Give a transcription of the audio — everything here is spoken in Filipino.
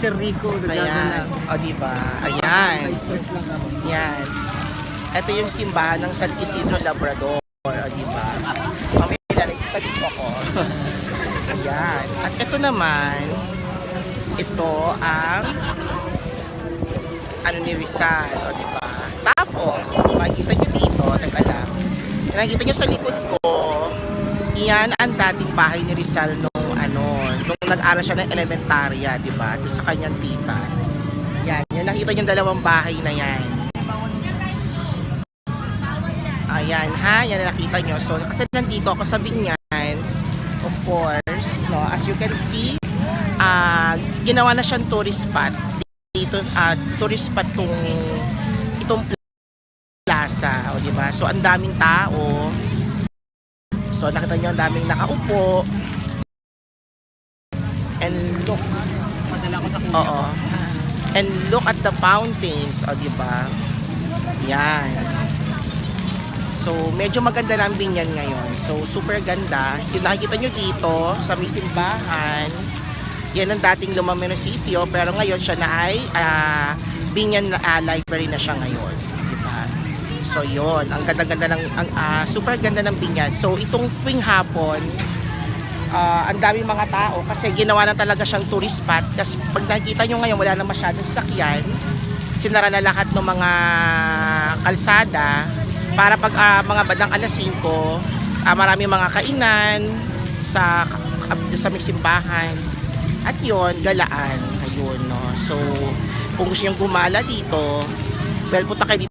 Sir Rico. Ayan. O, diba? Ayan. Stress lang ako. Yan. Ito yung simbahan ng San Isidro Labrador. O, diba? Mamaya nilalagay sa dito ko. Ayan. At ito naman, ito ang ano ni Rizal. O, diba? Tapos, kung makikita nyo dito, teka lang. Nakikita nyo sa likod ko, yan ang dating bahay ni Rizal nung nag-aral siya ng elementarya, di ba? Doon sa kanyang tita. Yan, yan nakita yung dalawang bahay na yan. Ayan ha, yan na nakita nyo. So, kasi nandito ako sa Binyan, of course, no, as you can see, ginawa na siyang tourist spot. Dito, tourist spot itong plaza, o di ba? So, ang daming tao. So, nakita nyo, ang daming nakaupo. And look, Padala ko sa kuya. oo. And look at the fountains, o diba? Yan. So, medyo maganda lang din yan ngayon. So, super ganda. Yung nakikita nyo dito, sa may simbahan, yan ang dating lumang munisipyo, pero ngayon siya na ay Binyan Library na siya ngayon. Diba? So, yun. Ang ganda-ganda ng, super ganda ng Binyan. So, itong tuwing hapon, ang daming mga tao kasi ginawa na talaga siyang tourist spot. Kasi pag nakikita nyo ngayon, wala na masyadong sasakyan. Sinara na lahat ng mga kalsada para pag mga bandang alas 5, marami mga kainan sa may simbahan. At yon galaan. Ayun, no? So, kung gusto nyo gumala dito, well, punta kayo dito